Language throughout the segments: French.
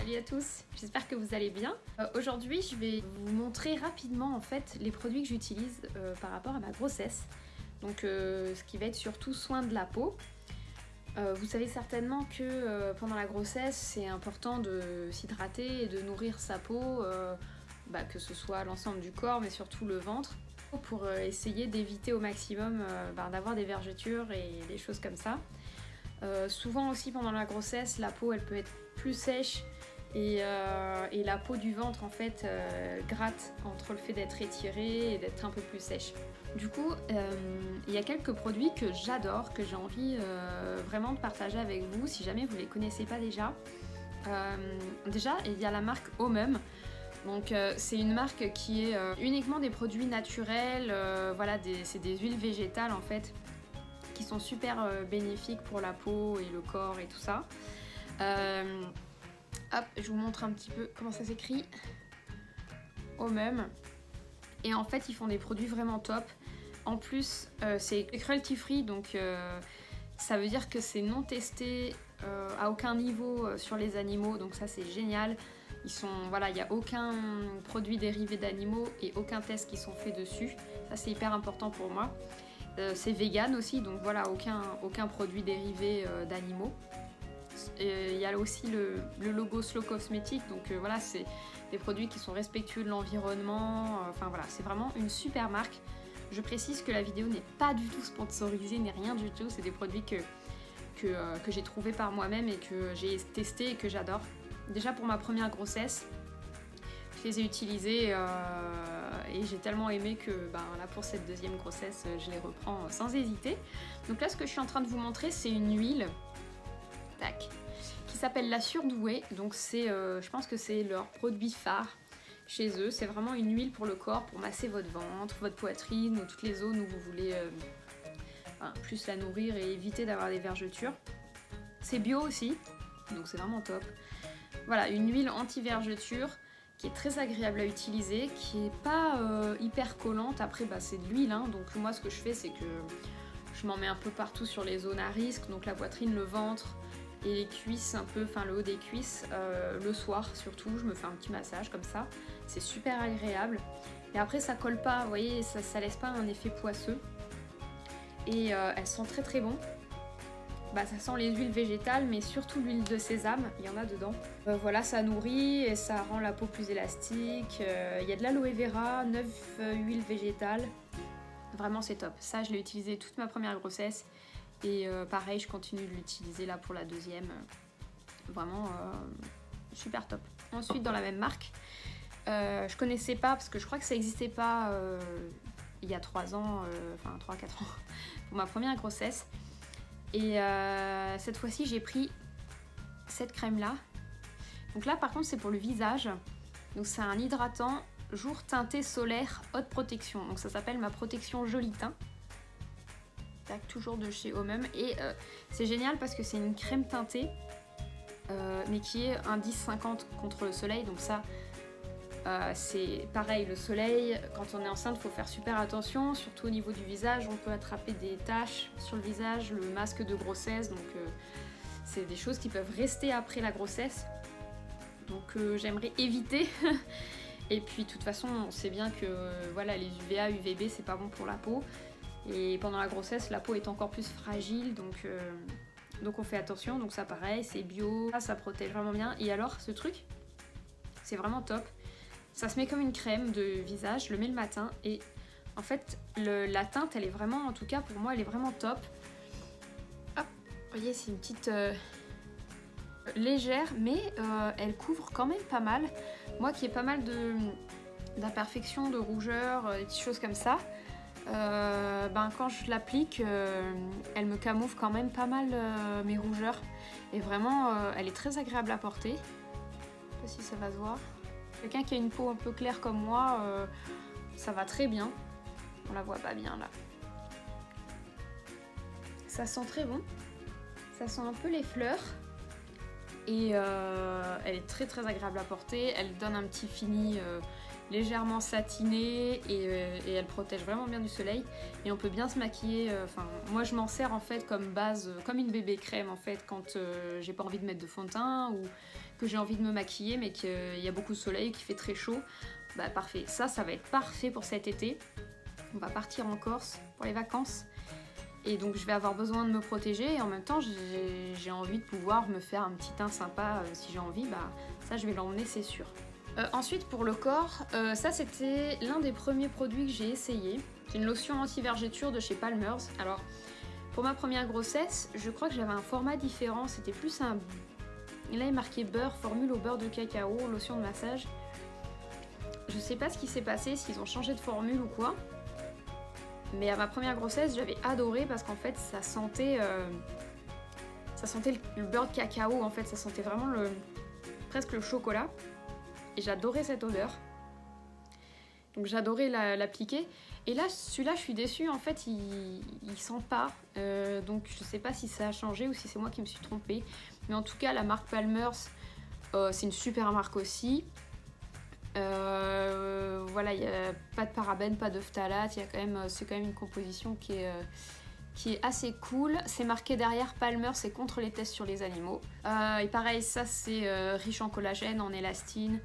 Salut à tous, j'espère que vous allez bien. Aujourd'hui je vais vous montrer rapidement en fait les produits que j'utilise par rapport à ma grossesse. Donc ce qui va être surtout soin de la peau. Vous savez certainement que pendant la grossesse c'est important de s'hydrater et de nourrir sa peau, que ce soit l'ensemble du corps mais surtout le ventre, pour essayer d'éviter au maximum d'avoir des vergetures et des choses comme ça. Souvent aussi pendant la grossesse la peau elle peut être plus sèche et la peau du ventre en fait gratte entre le fait d'être étirée et d'être un peu plus sèche. Du coup il y a quelques produits que j'adore, que j'ai envie vraiment de partager avec vous si jamais vous les connaissez pas déjà. Déjà il y a la marque Omum. Donc c'est une marque qui est uniquement des produits naturels, c'est des huiles végétales en fait qui sont super bénéfiques pour la peau et le corps et tout ça. Hop, je vous montre un petit peu comment ça s'écrit. Omum. Et en fait ils font des produits vraiment top. En plus c'est cruelty free, donc ça veut dire que c'est non testé à aucun niveau sur les animaux, donc ça c'est génial. Il n'y a aucun produit dérivé d'animaux et aucun test qui sont faits dessus. Ça c'est hyper important pour moi. C'est vegan aussi, donc voilà, aucun produit dérivé d'animaux. Il y a aussi le logo Slow Cosmétique, donc voilà, c'est des produits qui sont respectueux de l'environnement. C'est vraiment une super marque. Je précise que la vidéo n'est pas du tout sponsorisée, ni rien du tout. C'est des produits que j'ai trouvés par moi-même et que j'ai testés et que j'adore. Déjà pour ma première grossesse, je les ai utilisés et j'ai tellement aimé que là pour cette deuxième grossesse je les reprends sans hésiter. Donc là ce que je suis en train de vous montrer c'est une huile qui s'appelle la Surdouée. Donc c'est je pense que c'est leur produit phare chez eux. C'est vraiment une huile pour le corps, pour masser votre ventre, votre poitrine ou toutes les zones où vous voulez plus la nourrir et éviter d'avoir des vergetures. C'est bio aussi, donc c'est vraiment top. Voilà, une huile anti-vergeture qui est très agréable à utiliser, qui n'est pas hyper collante. Après c'est de l'huile, hein, donc moi ce que je fais c'est que je m'en mets un peu partout sur les zones à risque, donc la poitrine, le ventre et les cuisses un peu, le haut des cuisses, le soir surtout, je me fais un petit massage comme ça, c'est super agréable. Et après ça colle pas, vous voyez, ça laisse pas un effet poisseux. Et elles sont très très bon. Ça sent les huiles végétales, mais surtout l'huile de sésame, il y en a dedans. Voilà, ça nourrit et ça rend la peau plus élastique. Il y a de l'aloe vera, 9 huiles végétales. Vraiment c'est top. Ça je l'ai utilisé toute ma première grossesse. Et pareil, je continue de l'utiliser là pour la deuxième. Vraiment super top. Ensuite dans la même marque, je connaissais pas parce que je crois que ça n'existait pas il y a 3 ans, 3-4 ans, pour ma première grossesse. Et cette fois-ci j'ai pris cette crème là. Donc là par contre c'est pour le visage. Donc c'est un hydratant jour teinté solaire haute protection. Donc ça s'appelle ma protection joli teint. Toujours de chez Omum. Et c'est génial parce que c'est une crème teintée mais qui est indice 50 contre le soleil. Donc ça c'est pareil, le soleil, quand on est enceinte, il faut faire super attention, surtout au niveau du visage. On peut attraper des taches sur le visage, le masque de grossesse, donc c'est des choses qui peuvent rester après la grossesse. Donc j'aimerais éviter. Et puis de toute façon, on sait bien que les UVA, UVB, c'est pas bon pour la peau. Et pendant la grossesse, la peau est encore plus fragile, donc on fait attention. Donc ça pareil, c'est bio, ça protège vraiment bien. Et alors, ce truc, c'est vraiment top. Ça se met comme une crème de visage, je le mets le matin et en fait la teinte elle est vraiment, en tout cas pour moi elle est vraiment top. Hop, vous voyez c'est une petite légère mais elle couvre quand même pas mal. Moi qui ai pas mal d'imperfections, de rougeurs, des petites choses comme ça, quand je l'applique elle me camoufle quand même pas mal mes rougeurs et vraiment elle est très agréable à porter. Je sais pas si ça va se voir. Quelqu'un qui a une peau un peu claire comme moi, ça va très bien. On la voit pas bien là. Ça sent très bon. Ça sent un peu les fleurs. Et elle est très très agréable à porter. Elle donne un petit fini légèrement satinée et elle protège vraiment bien du soleil. Et on peut bien se maquiller, enfin moi je m'en sers en fait comme base, comme une bébé crème en fait quand j'ai pas envie de mettre de fond de teint ou que j'ai envie de me maquiller mais qu'il y a beaucoup de soleil, qu'il fait très chaud. Bah parfait, ça va être parfait pour cet été. On va partir en Corse pour les vacances. Et donc je vais avoir besoin de me protéger et en même temps j'ai envie de pouvoir me faire un petit teint sympa si j'ai envie, bah ça je vais l'emmener c'est sûr. Ensuite pour le corps, ça c'était l'un des premiers produits que j'ai essayé. C'est une lotion anti-vergéture de chez Palmer's. Alors pour ma première grossesse, je crois que j'avais un format différent, c'était plus un... Là il est marqué beurre, formule au beurre de cacao, lotion de massage. Je sais pas ce qui s'est passé, s'ils ont changé de formule ou quoi. Mais à ma première grossesse, j'avais adoré parce qu'en fait, ça sentait le beurre de cacao. En fait, ça sentait vraiment presque le chocolat. Et j'adorais cette odeur. Donc j'adorais l'appliquer. Et là, celui-là, je suis déçue. En fait, il sent pas. Donc je sais pas si ça a changé ou si c'est moi qui me suis trompée. Mais en tout cas, la marque Palmer's, c'est une super marque aussi. Voilà, il n'y a pas de parabènes, pas de phtalate, c'est quand même une composition qui est assez cool. C'est marqué derrière Palmer's, c'est contre les tests sur les animaux. Et pareil, ça c'est riche en collagène, en élastine,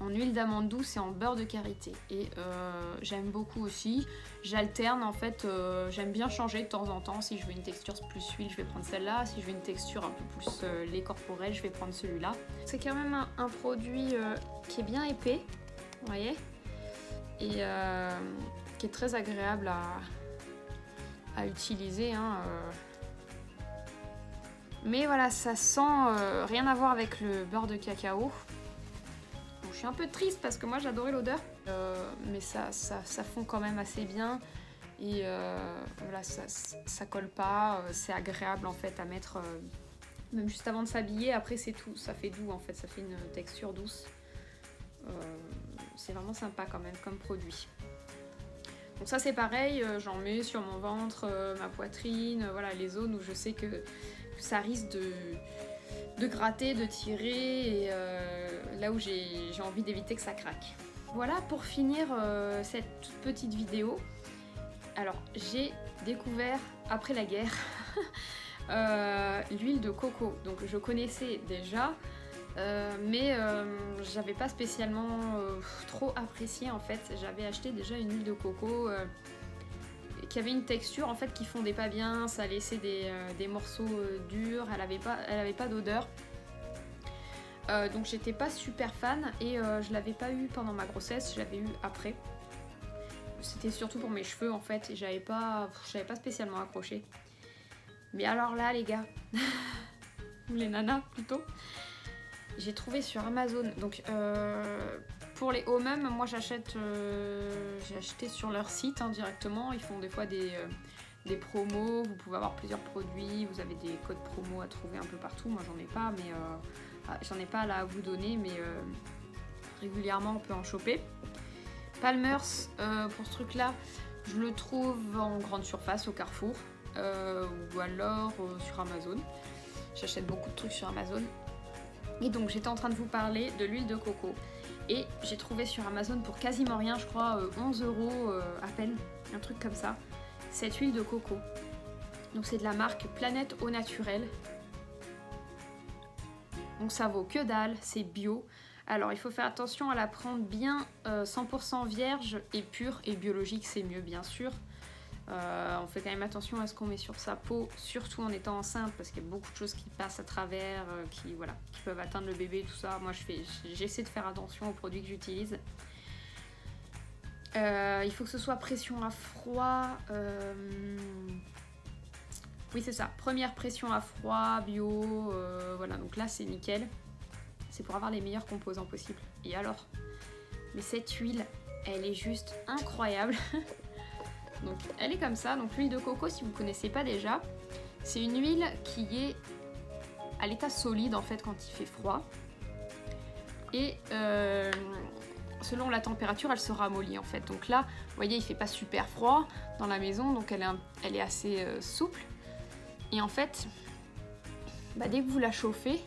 en huile d'amande douce et en beurre de karité. Et j'aime beaucoup aussi. J'alterne en fait, j'aime bien changer de temps en temps. Si je veux une texture plus huile, je vais prendre celle-là. Si je veux une texture un peu plus lait corporel, je vais prendre celui-là. C'est quand même un produit qui est bien épais, vous voyez, et qui est très agréable à utiliser. Hein, Mais voilà, ça sent rien à voir avec le beurre de cacao. Je suis un peu triste parce que moi j'adorais l'odeur, mais ça fond quand même assez bien et voilà, ça colle pas, c'est agréable en fait à mettre même juste avant de s'habiller. Après c'est tout, ça fait doux en fait, ça fait une texture douce, c'est vraiment sympa quand même comme produit. Donc ça c'est pareil, j'en mets sur mon ventre, ma poitrine, voilà les zones où je sais que ça risque de gratter, de tirer, et là où j'ai envie d'éviter que ça craque. Voilà pour finir cette toute petite vidéo. Alors j'ai découvert après la guerre l'huile de coco. Donc je connaissais déjà, mais j'avais pas spécialement trop apprécié en fait. J'avais acheté déjà une huile de coco qui avait une texture en fait qui fondait pas bien, ça laissait des morceaux durs, elle avait pas d'odeur. Donc j'étais pas super fan et je l'avais pas eu pendant ma grossesse, je l'avais eu après. C'était surtout pour mes cheveux en fait et j'avais pas spécialement accroché. Mais alors là les gars, ou les nanas plutôt, j'ai trouvé sur Amazon. Donc pour les Homem, moi j'ai acheté sur leur site hein, directement. Ils font des fois des promos, vous pouvez avoir plusieurs produits, vous avez des codes promo à trouver un peu partout. Moi j'en ai pas, mais j'en ai pas là à vous donner, mais régulièrement on peut en choper. Palmer's, pour ce truc là, je le trouve en grande surface au Carrefour ou alors sur Amazon. J'achète beaucoup de trucs sur Amazon. Et donc j'étais en train de vous parler de l'huile de coco. Et j'ai trouvé sur Amazon pour quasiment rien, je crois 11 € à peine, un truc comme ça, cette huile de coco. Donc c'est de la marque Planète Au Naturel. Donc ça vaut que dalle, c'est bio. Alors il faut faire attention à la prendre bien 100% vierge et pure, et biologique c'est mieux bien sûr. On fait quand même attention à ce qu'on met sur sa peau, surtout en étant enceinte, parce qu'il y a beaucoup de choses qui passent à travers, qui peuvent atteindre le bébé, tout ça. Moi j'essaie de faire attention aux produits que j'utilise. Il faut que ce soit pression à froid. Oui c'est ça, première pression à froid, bio, voilà, donc là c'est nickel. C'est pour avoir les meilleurs composants possibles. Et alors, mais cette huile, elle est juste incroyable. Donc elle est comme ça. Donc l'huile de coco, si vous ne connaissez pas déjà, c'est une huile qui est à l'état solide en fait quand il fait froid. Et selon la température, elle se ramollit en fait. Donc là, vous voyez, il fait pas super froid dans la maison, donc elle est assez souple. Et en fait, dès que vous la chauffez,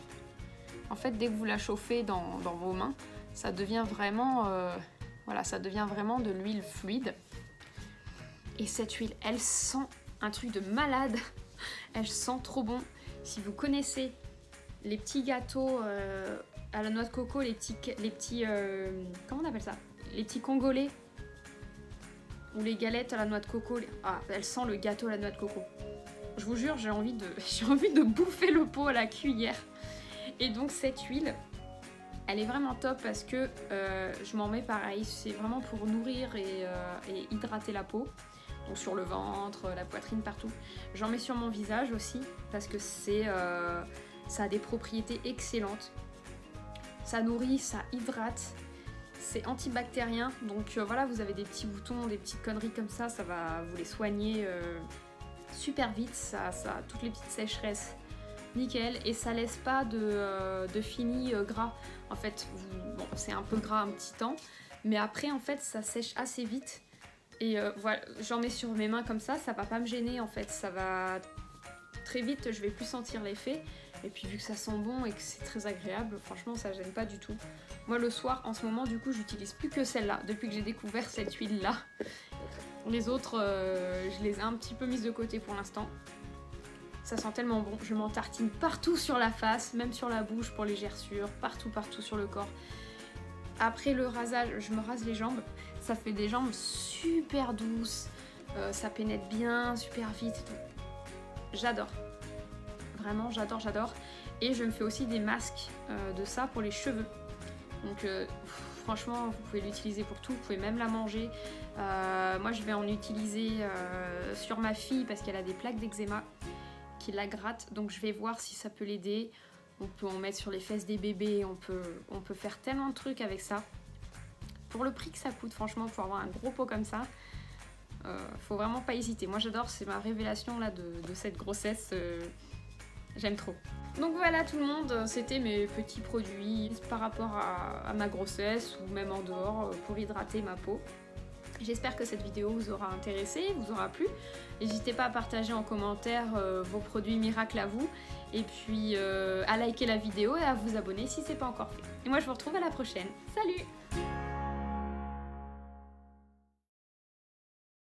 dès que vous la chauffez dans vos mains, ça devient vraiment Voilà, ça devient vraiment de l'huile fluide. Et cette huile, elle sent un truc de malade. Elle sent trop bon. Si vous connaissez les petits gâteaux à la noix de coco, les petits comment on appelle ça? Les petits congolais. Ou les galettes à la noix de coco. Ah, elle sent le gâteau à la noix de coco. Je vous jure, j'ai envie de bouffer le pot à la cuillère. Et donc cette huile, elle est vraiment top parce que je m'en mets pareil. C'est vraiment pour nourrir et hydrater la peau. Donc sur le ventre, la poitrine, partout. J'en mets sur mon visage aussi parce que ça a des propriétés excellentes. Ça nourrit, ça hydrate. C'est antibactérien, donc voilà, vous avez des petits boutons, des petites conneries comme ça va vous les soigner super vite, ça toutes les petites sécheresses, nickel, et ça laisse pas de fini gras. En fait, bon, c'est un peu gras un petit temps, mais après en fait ça sèche assez vite, et voilà, j'en mets sur mes mains comme ça va pas me gêner en fait, ça va très vite, je vais plus sentir l'effet. Et puis vu que ça sent bon et que c'est très agréable, franchement ça gêne pas du tout. Moi le soir en ce moment du coup j'utilise plus que celle-là depuis que j'ai découvert cette huile là. Les autres je les ai un petit peu mises de côté pour l'instant. Ça sent tellement bon, je m'en tartine partout sur la face, même sur la bouche pour les gerçures, partout sur le corps. Après le rasage, je me rase les jambes, ça fait des jambes super douces, ça pénètre bien, super vite. J'adore. Vraiment, j'adore. Et je me fais aussi des masques de ça pour les cheveux. Donc franchement, vous pouvez l'utiliser pour tout. Vous pouvez même la manger. Moi, je vais en utiliser sur ma fille parce qu'elle a des plaques d'eczéma qui la grattent. Donc je vais voir si ça peut l'aider. On peut en mettre sur les fesses des bébés. On peut faire tellement de trucs avec ça. Pour le prix que ça coûte, franchement, pour avoir un gros pot comme ça, faut vraiment pas hésiter. Moi, j'adore. C'est ma révélation là de cette grossesse. J'aime trop. Donc voilà tout le monde, c'était mes petits produits par rapport à ma grossesse ou même en dehors pour hydrater ma peau. J'espère que cette vidéo vous aura intéressé, vous aura plu. N'hésitez pas à partager en commentaire vos produits miracles à vous. Et puis à liker la vidéo et à vous abonner si ce n'est pas encore fait. Et moi je vous retrouve à la prochaine. Salut!